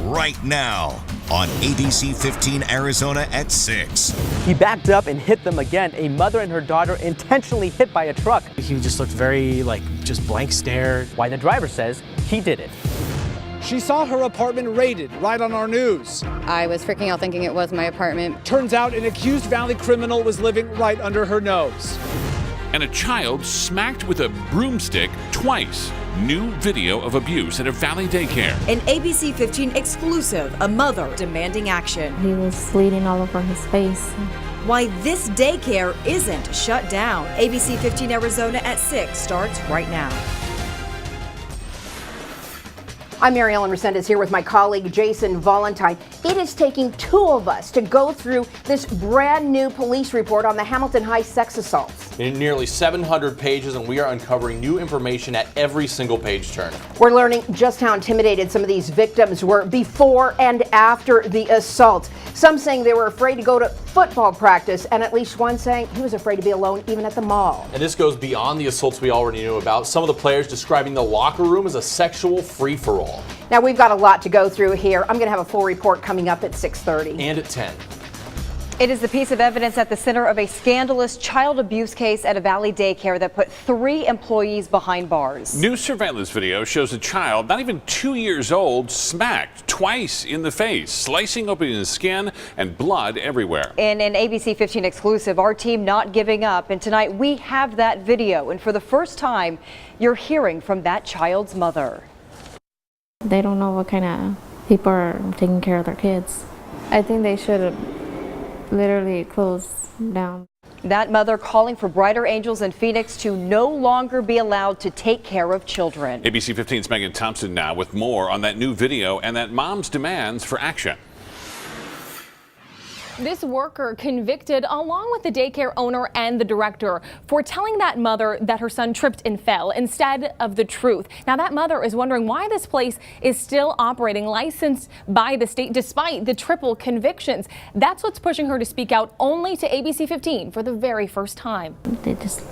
right now on ABC 15 Arizona at 6. He backed up and hit them again. A mother and her daughter intentionally hit by a truck. He just looked very, just blank stare. Why the driver says he did it. She saw her apartment raided right on our news. I was freaking out thinking it was my apartment. Turns out an accused Valley criminal was living right under her nose. And a child smacked with a broomstick twice. New video of abuse at a Valley daycare. An ABC 15 exclusive, a mother demanding action. He was bleeding all over his face. Why this daycare isn't shut down. ABC 15 Arizona at 6 starts right now. I'm Mary Ellen Resendez here with my colleague Jason Valentine. It is taking two of us to go through this brand new police report on the Hamilton High sex assaults. In nearly 700 pages, and we are uncovering new information at every single page turn. We're learning just how intimidated some of these victims were before and after the assault. Some saying they were afraid to go to football practice, and at least one saying he was afraid to be alone even at the mall. And this goes beyond the assaults we already knew about. Some of the players describing the locker room as a sexual free-for-all. Now we've got a lot to go through here. I'm going to have a full report coming up at 6:30. And at 10. It is the piece of evidence at the center of a scandalous child abuse case at a Valley daycare that put 3 employees behind bars. New surveillance video shows a child, not even 2 years old, smacked twice in the face, slicing open his skin and blood everywhere. In an ABC 15 exclusive, our team not giving up. And tonight we have that video. And for the first time, you're hearing from that child's mother. They don't know what kind of people are taking care of their kids. I think they should have literally closed down. That mother calling for Brighter Angels in Phoenix to no longer be allowed to take care of children. ABC 15's Megan Thompson now with more on that new video and that mom's demands for action. This worker convicted along with the daycare owner and the director for telling that mother that her son tripped and fell instead of the truth. Now that mother is wondering why this place is still operating licensed by the state despite the triple convictions. That's what's pushing her to speak out only to ABC 15 for the very first time. They just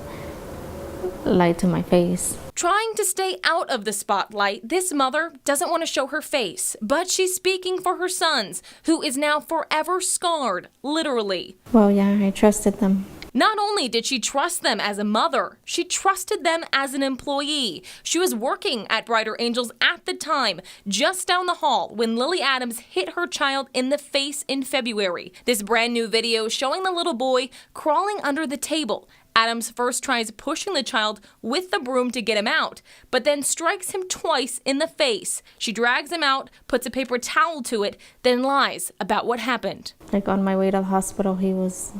lied to my face. Trying to stay out of the spotlight, this mother doesn't want to show her face, but she's speaking for her sons, who is now forever scarred, literally. Well, yeah, I trusted them. Not only did she trust them as a mother, she trusted them as an employee. She was working at Brighter Angels at the time, just down the hall, when Lily Adams hit her child in the face in February. This brand new video showing the little boy crawling under the table. Adams first tries pushing the child with the broom to get him out, but then strikes him twice in the face. She drags him out, puts a paper towel to it, then lies about what happened. Like on my way to the hospital, he was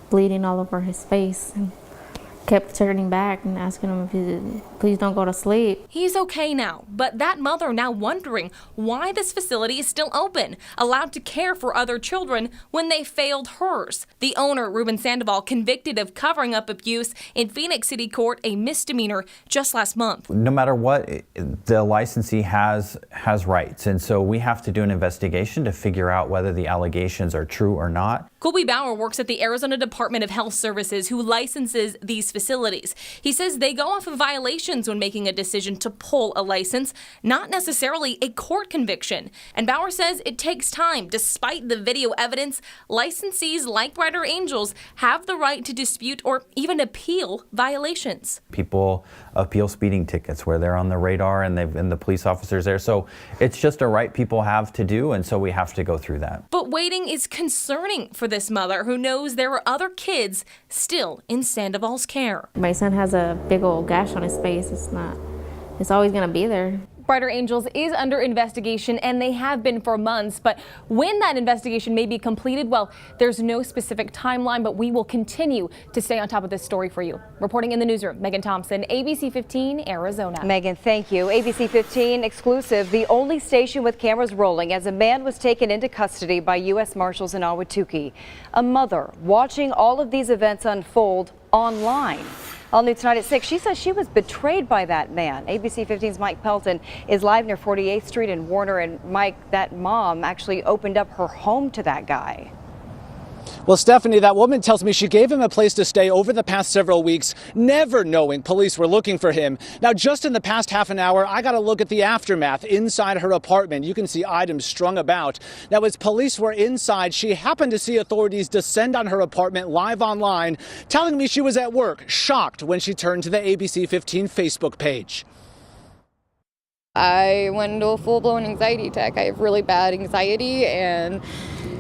bleeding all over his face and kept turning back and asking him if he please don't go to sleep. He's okay now, but that mother now wondering why this facility is still open, allowed to care for other children when they failed hers. The owner, Ruben Sandoval, convicted of covering up abuse in Phoenix City Court, a misdemeanor just last month. No matter what, the licensee has rights, and so we have to do an investigation to figure out whether the allegations are true or not. Colby Bauer works at the Arizona Department of Health Services, who licenses these facilities. He says they go off of violations when making a decision to pull a license, not necessarily a court conviction. And Bauer says it takes time. Despite the video evidence, licensees like Brighter Angels have the right to dispute or even appeal violations. People appeal speeding tickets where they're on the radar and the police officers there. So it's just a right people have to do, and so we have to go through that. But waiting is concerning for this mother who knows there are other kids still in Sandoval's care. My son has a big old gash on his face. It's always gonna be there. Brighter Angels is under investigation, and they have been for months. But when that investigation may be completed, well, there's no specific timeline, but we will continue to stay on top of this story for you. Reporting in the newsroom, Megan Thompson, ABC 15, Arizona. Megan, thank you. ABC 15 exclusive, the only station with cameras rolling as a man was taken into custody by U.S. Marshals in Ahwatukee. A mother watching all of these events unfold online. All New Tonight at 6. She says she was betrayed by that man. ABC 15's Mike Pelton is live near 48th Street in Warner. And Mike, that mom actually opened up her home to that guy. Well, Stephanie, that woman tells me she gave him a place to stay over the past several weeks, never knowing police were looking for him. Now, just in the past half an hour, I got a look at the aftermath inside her apartment. You can see items strung about. Now, as police were inside, she happened to see authorities descend on her apartment live online, telling me she was at work, shocked when she turned to the ABC 15 Facebook page. I went into a full-blown anxiety attack. I have really bad anxiety and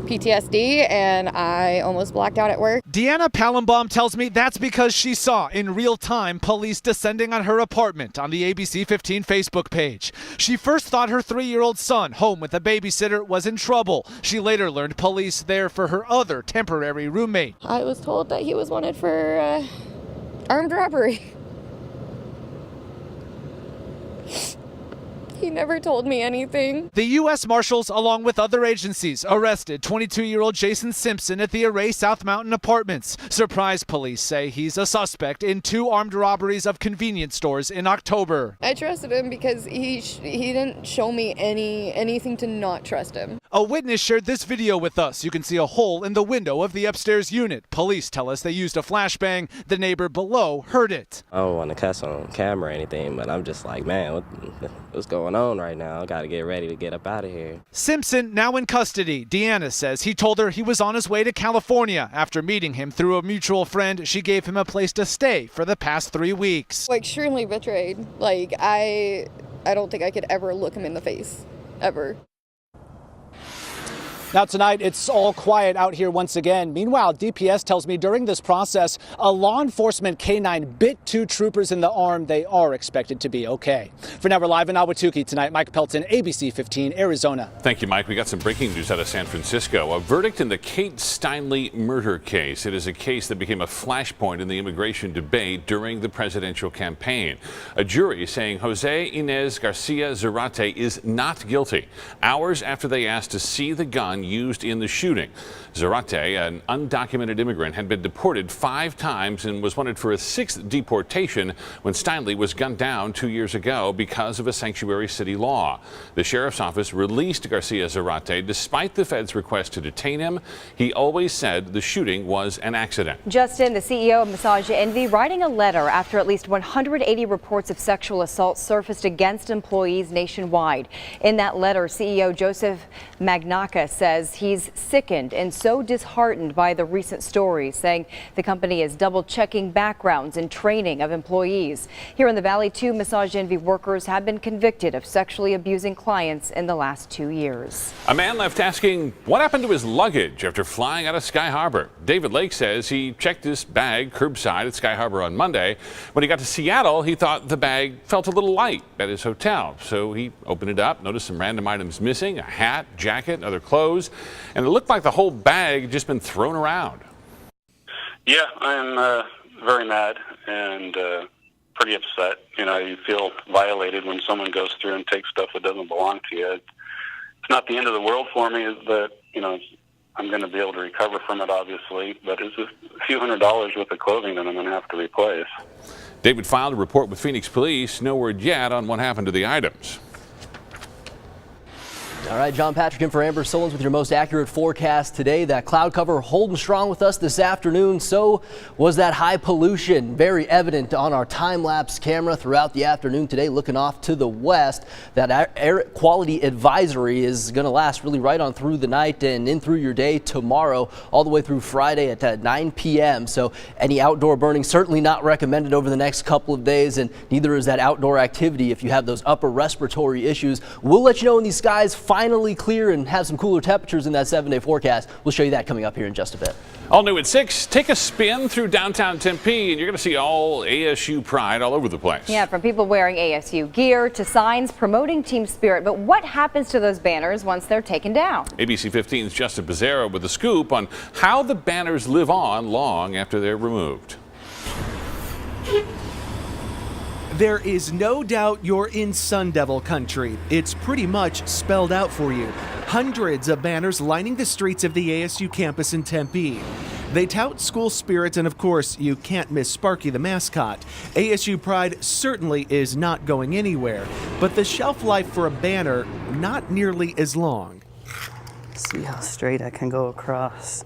PTSD, and I almost blacked out at work. Deanna Pallenbaum tells me that's because she saw in real time police descending on her apartment on the ABC 15 Facebook page. She first thought her 3-year-old son, home with a babysitter, was in trouble. She later learned police there for her other temporary roommate. I was told that he was wanted for armed robbery. He never told me anything. The U.S. Marshals, along with other agencies, arrested 22-year-old Jason Simpson at the Array South Mountain Apartments. Surprise police say he's a suspect in 2 armed robberies of convenience stores in October. I trusted him because he didn't show me anything to not trust him. A witness shared this video with us. You can see a hole in the window of the upstairs unit. Police tell us they used a flashbang. The neighbor below heard it. I don't want to cuss on camera or anything, but I'm just like, man, what's going on right now? I got to get ready to get up out of here. Simpson now in custody. Deanna says he told her he was on his way to California. After meeting him through a mutual friend, she gave him a place to stay for the past 3 weeks. Extremely betrayed. I don't think I could ever look him in the face, ever. Now tonight, it's all quiet out here once again. Meanwhile, DPS tells me during this process, a law enforcement canine bit 2 troopers in the arm. They are expected to be okay. For now, we're live in Ahwatukee tonight. Mike Pelton, ABC 15, Arizona. Thank you, Mike. We got some breaking news out of San Francisco. A verdict in the Kate Steinle murder case. It is a case that became a flashpoint in the immigration debate during the presidential campaign. A jury saying Jose Inez Garcia Zarate is not guilty, hours after they asked to see the gun used in the shooting. Zarate, an undocumented immigrant, had been deported 5 times and was wanted for a 6th deportation when Steinle was gunned down 2 years ago because of a sanctuary city law. The sheriff's office released Garcia Zarate despite the feds' request to detain him. He always said the shooting was an accident. Justin, the CEO of Massage Envy, writing a letter after at least 180 reports of sexual assault surfaced against employees nationwide. In that letter, CEO Joseph Magnaca says he's sickened and so disheartened by the recent stories, saying the company is double-checking backgrounds and training of employees. Here in the Valley, 2 Massage Envy workers have been convicted of sexually abusing clients in the last 2 years. A man left asking what happened to his luggage after flying out of Sky Harbor. David Lake says he checked his bag curbside at Sky Harbor on Monday. When he got to Seattle, he thought the bag felt a little light at his hotel. So he opened it up, noticed some random items missing, a hat, jacket, other clothes, and it looked like the whole bag had just been thrown around. Yeah, I'm very mad and pretty upset. You know, you feel violated when someone goes through and takes stuff that doesn't belong to you. It's not the end of the world for me, is that, you know, I'm going to be able to recover from it, obviously, but it's a few $100s worth of clothing that I'm going to have to replace. David filed a report with Phoenix Police. No word yet on what happened to the items. All right, John Patrick in for Amber Solons with your most accurate forecast today. That cloud cover holding strong with us this afternoon. So was that high pollution, very evident on our time-lapse camera throughout the afternoon today, looking off to the west. That air quality advisory is going to last really right on through the night and in through your day tomorrow, all the way through Friday at 9 p.m. So any outdoor burning certainly not recommended over the next couple of days, and neither is that outdoor activity if you have those upper respiratory issues. We'll let you know when these skies finally clear and have some cooler temperatures in that 7-day forecast. We'll show you that coming up here in just a bit. All new at 6, take a spin through downtown Tempe and you're going to see all ASU pride all over the place. Yeah, from people wearing ASU gear to signs promoting team spirit. But what happens to those banners once they're taken down? ABC 15's Justin Pizzero with a scoop on how the banners live on long after they're removed. There is no doubt you're in Sun Devil country. It's pretty much spelled out for you. Hundreds of banners lining the streets of the ASU campus in Tempe. They tout school spirit, and of course, you can't miss Sparky the mascot. ASU pride certainly is not going anywhere, but the shelf life for a banner, not nearly as long. See how straight I can go across.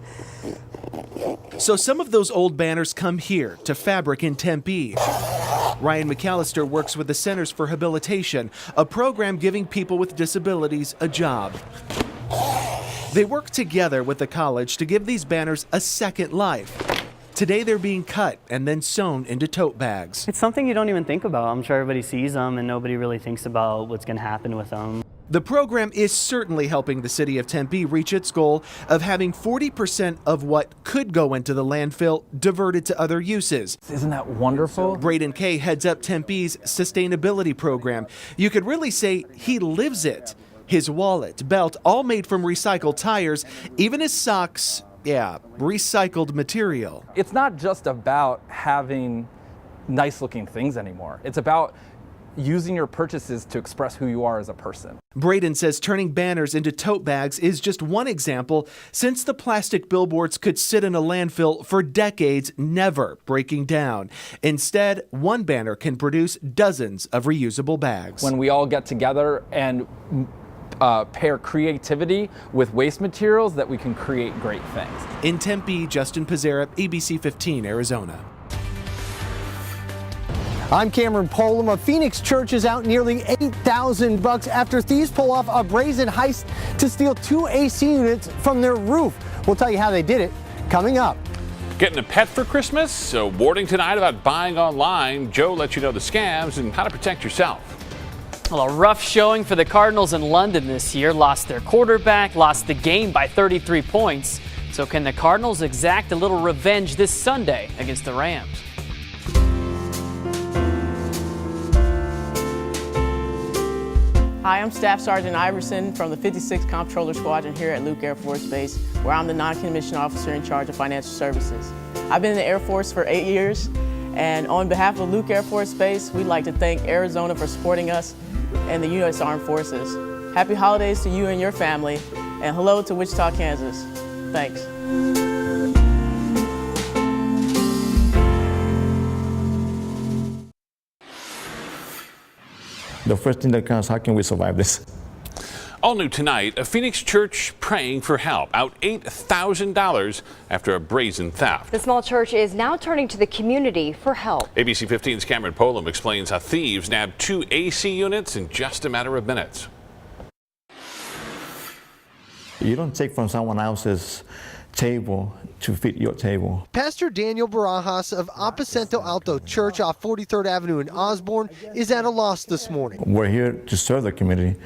So some of those old banners come here to Fabric in Tempe. Ryan McAllister works with the Centers for Habilitation, a program giving people with disabilities a job. They work together with the college to give these banners a second life. Today they're being cut and then sewn into tote bags. It's something you don't even think about. I'm sure everybody sees them and nobody really thinks about what's going to happen with them. The program is certainly helping the city of Tempe reach its goal of having 40% of what could go into the landfill diverted to other uses. Isn't that wonderful? Braden Kay heads up Tempe's sustainability program. You could really say he lives it. His wallet, belt, all made from recycled tires, even his socks, recycled material. It's not just about having nice looking things anymore. It's about using your purchases to express who you are as a person. Braden says turning banners into tote bags is just one example, since the plastic billboards could sit in a landfill for decades, never breaking down. Instead, one banner can produce dozens of reusable bags. When we all get together and pair creativity with waste materials, that we can create great things. In Tempe, Justin Pizarro, ABC 15, Arizona. I'm Cameron Polum. A Phoenix church is out nearly $8,000 after thieves pull off a brazen heist to steal 2 AC units from their roof. We'll tell you how they did it coming up. Getting a pet for Christmas? So warning tonight about buying online. Joe lets you know the scams and how to protect yourself. Well, a rough showing for the Cardinals in London this year. Lost their quarterback, lost the game by 33 points. So can the Cardinals exact a little revenge this Sunday against the Rams? Hi, I'm Staff Sergeant Iverson from the 56th Comptroller Squadron here at Luke Air Force Base, where I'm the non-commissioned officer in charge of financial services. I've been in the Air Force for 8 years, and on behalf of Luke Air Force Base, we'd like to thank Arizona for supporting us and the U.S. Armed Forces. Happy holidays to you and your family, and hello to Wichita, Kansas. Thanks. The first thing that comes, how can we survive this? All new tonight, a Phoenix church praying for help, out $8,000 after a brazen theft. The small church is now turning to the community for help. ABC 15's Cameron Polum explains how thieves nabbed 2 AC units in just a matter of minutes. You don't take from someone else's table to fit your table. Pastor Daniel Barajas of Aposento Alto Church off 43rd Avenue in Osborne is at a loss this morning. We're here to serve the community,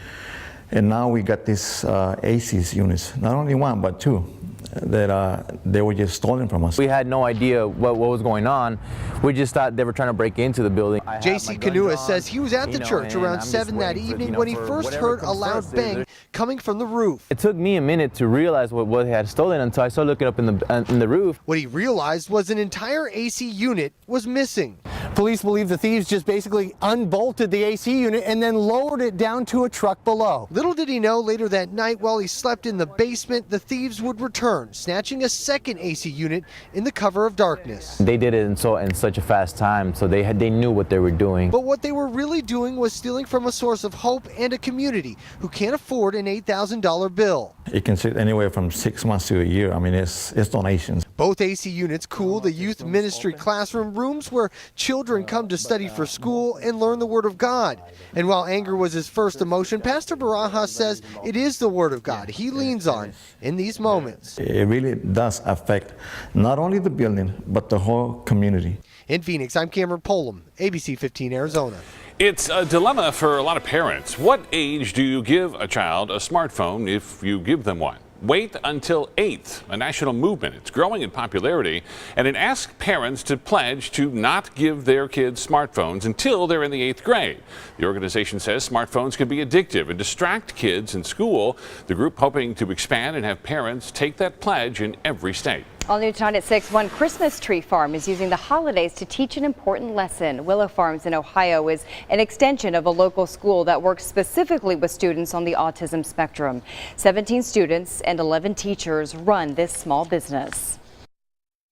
and now we got these ACs units, not only 1 but 2, that they were just stolen from us. We had no idea what was going on. We just thought they were trying to break into the building. J.C. Kanua says he was at the church around 7 that evening when he first heard a loud bang coming from the roof. It took me a minute to realize what they had stolen until I started looking up in the roof. What he realized was an entire AC unit was missing. Police believe the thieves just basically unbolted the AC unit and then lowered it down to a truck below. Little did he know later that night while he slept in the basement, the thieves would return, snatching a second AC unit in the cover of darkness. They did it in such a fast time, so they knew what they were doing. But what they were really doing was stealing from a source of hope and a community who can't afford an $8,000 bill. It can sit anywhere from 6 months to a year. I mean, it's donations. Both AC units cool the youth ministry classroom, rooms where children come to study for school and learn the Word of God. And while anger was his first emotion, Pastor Barajas says it is the Word of God he leans on in these moments. It really does affect not only the building, but the whole community. In Phoenix, I'm Cameron Polum, ABC 15 Arizona. It's a dilemma for a lot of parents. What age do you give a child a smartphone if you give them one? Wait until 8th, a national movement. It's growing in popularity, and it asks parents to pledge to not give their kids smartphones until they're in the 8th grade. The organization says smartphones can be addictive and distract kids in school. The group hoping to expand and have parents take that pledge in every state. All new tonight at 6, one Christmas tree farm is using the holidays to teach an important lesson. Willow Farms in Ohio is an extension of a local school that works specifically with students on the autism spectrum. 17 students and 11 teachers run this small business.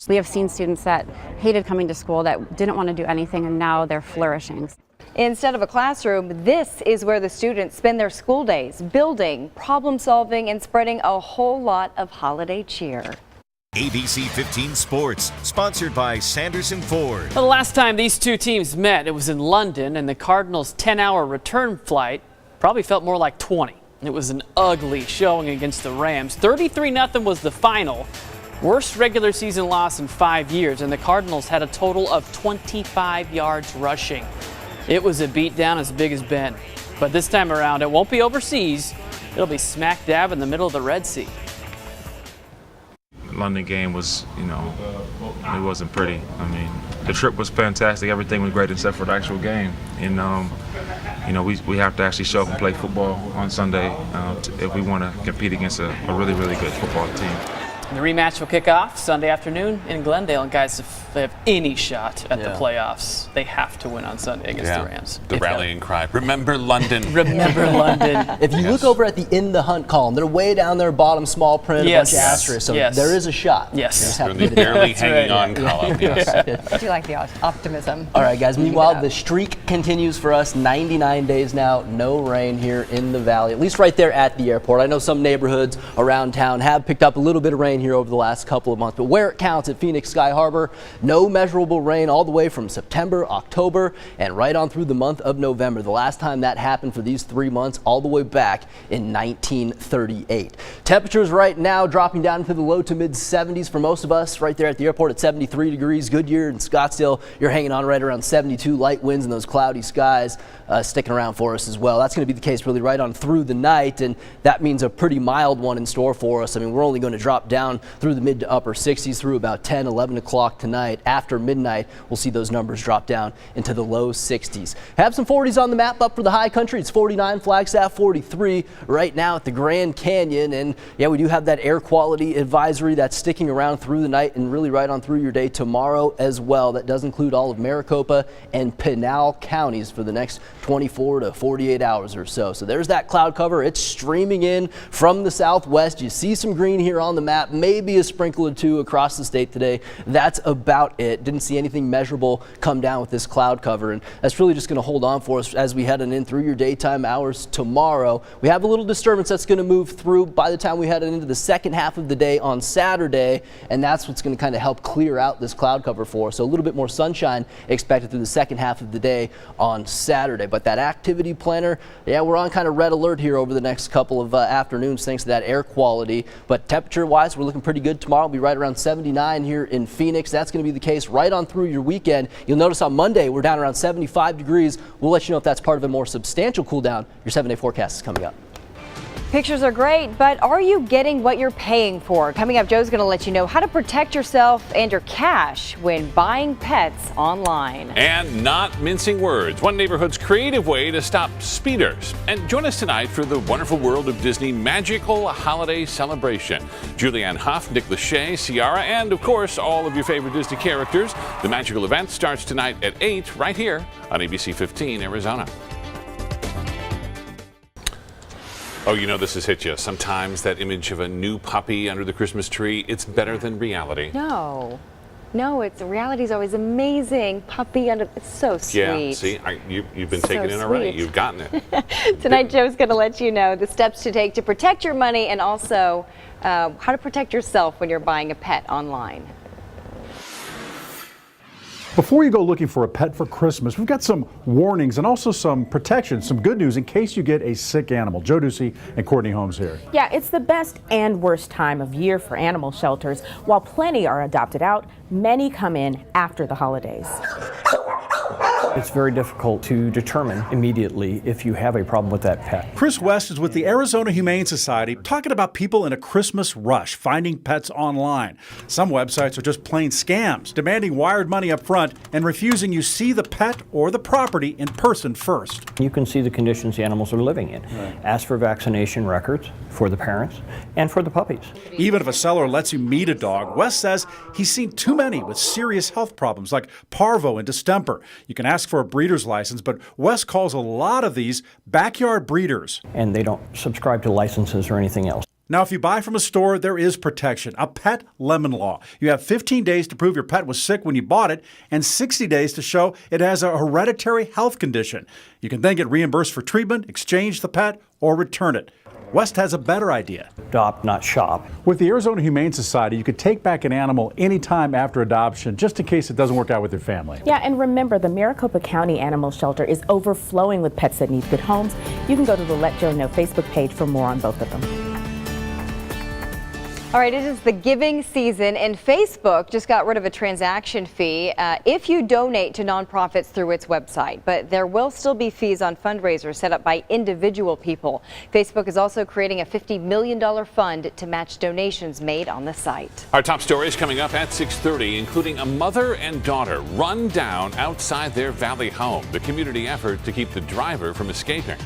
We have seen students that hated coming to school, that didn't want to do anything, and now they're flourishing. Instead of a classroom, this is where the students spend their school days, building, problem solving, and spreading a whole lot of holiday cheer. ABC 15 Sports, sponsored by Sanderson Ford. Well, the last time these two teams met, it was in London, and the Cardinals' 10-hour return flight probably felt more like 20. It was an ugly showing against the Rams. 33-0 was the final. Worst regular season loss in 5 years, and the Cardinals had a total of 25 yards rushing. It was a beatdown as big as Ben. But this time around, it won't be overseas. It'll be smack dab in the middle of the Red Sea. London game was, it wasn't pretty. I mean, the trip was fantastic. Everything was great except for the actual game. And, we have to actually show up and play football on Sunday if we want to compete against a really, really good football team. The rematch will kick off Sunday afternoon in Glendale. And guys, if they have any shot at the playoffs, they have to win on Sunday against the Rams. The rallying cry, remember London. Remember London. If you look over at the In the Hunt column, they're way down there, bottom small print, a bunch of asterisks. So there is a shot. Yes. They're the barely hanging on column. Yes. I do like the optimism. All right, guys. Meanwhile, the streak continues for us. 99 days now, no rain here in the valley, at least right there at the airport. I know some neighborhoods around town have picked up a little bit of rain here over the last couple of months, but where it counts at Phoenix Sky Harbor, no measurable rain all the way from September, October, and right on through the month of November. The last time that happened for these 3 months, all the way back in 1938. Temperatures right now dropping down into the low to mid 70s for most of us. Right there at the airport at 73 degrees. Goodyear and Scottsdale, you're hanging on right around 72. Light winds and those cloudy skies sticking around for us as well. That's going to be the case really right on through the night, and that means a pretty mild one in store for us. I mean, we're only going to drop down through the mid to upper 60s through about 10, 11 o'clock tonight. After midnight, we'll see those numbers drop down into the low 60s. Have some 40s on the map up for the high country. It's 49, Flagstaff 43 right now at the Grand Canyon. And yeah, we do have that air quality advisory that's sticking around through the night and really right on through your day tomorrow as well. That does include all of Maricopa and Pinal counties for the next 24 to 48 hours or so. So there's that cloud cover. It's streaming in from the southwest. You see some green here on the map, maybe a sprinkle or two across the state today. That's about it. Didn't see anything measurable come down with this cloud cover, and that's really just going to hold on for us as we head in through your daytime hours tomorrow. We have a little disturbance that's going to move through by the time we head into the second half of the day on Saturday, and that's what's going to kind of help clear out this cloud cover for us. So a little bit more sunshine expected through the second half of the day on Saturday. But that activity planner, yeah, we're on kind of red alert here over the next couple of afternoons thanks to that air quality. But temperature-wise, we're looking pretty good tomorrow. We'll be right around 79 here in Phoenix. That's going to be the case right on through your weekend. You'll notice on Monday we're down around 75 degrees. We'll let you know if that's part of a more substantial cool down. Your 7-day forecast is coming up. Pictures are great, but are you getting what you're paying for? Coming up, Joe's going to let you know how to protect yourself and your cash when buying pets online. And not mincing words, one neighborhood's creative way to stop speeders. And join us tonight for the wonderful world of Disney magical holiday celebration. Julianne Hough, Nick Lachey, Ciara, and of course, all of your favorite Disney characters. The magical event starts tonight at 8 right here on ABC 15 Arizona. Oh, you know this has hit you. Sometimes that image of a new puppy under the Christmas tree, it's better than reality. No, it's reality's always amazing. Puppy under, it's so sweet. Yeah, see, you've been taken in already. You've gotten it. Tonight, Joe's going to let you know the steps to take to protect your money and also how to protect yourself when you're buying a pet online. Before you go looking for a pet for Christmas, we've got some warnings and also some protection, some good news in case you get a sick animal. Joe Ducey and Courtney Holmes here. Yeah, it's the best and worst time of year for animal shelters. While plenty are adopted out, many come in after the holidays. It's very difficult to determine immediately if you have a problem with that pet. Chris West is with the Arizona Humane Society talking about people in a Christmas rush finding pets online. Some websites are just plain scams, demanding wired money up front and refusing you see the pet or the property in person first. You can see the conditions the animals are living in. Right. Ask for vaccination records for the parents and for the puppies. Even if a seller lets you meet a dog, West says he's seen too many with serious health problems like parvo and distemper. You can ask for a breeder's license, but West calls a lot of these backyard breeders. And they don't subscribe to licenses or anything else. Now, if you buy from a store, there is protection, a pet lemon law. You have 15 days to prove your pet was sick when you bought it and 60 days to show it has a hereditary health condition. You can then get reimbursed for treatment, exchange the pet, or return it. West has a better idea. Adopt, not shop. With the Arizona Humane Society, you could take back an animal anytime after adoption, just in case it doesn't work out with your family. Yeah, and remember, the Maricopa County Animal Shelter is overflowing with pets that need good homes. You can go to the Let Joe Know Facebook page for more on both of them. All right, it is the giving season, and Facebook just got rid of a transaction fee if you donate to nonprofits through its website. But there will still be fees on fundraisers set up by individual people. Facebook is also creating a $50 million fund to match donations made on the site. Our top stories coming up at 6:30, including a mother and daughter run down outside their Valley home. The community effort to keep the driver from escaping.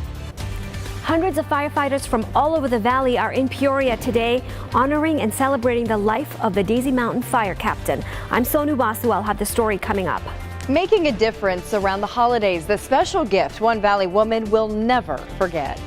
Hundreds of firefighters from all over the valley are in Peoria today, honoring and celebrating the life of the Daisy Mountain fire captain. I'm Sonu Basu. I'll have the story coming up. Making a difference around the holidays, the special gift one Valley woman will never forget.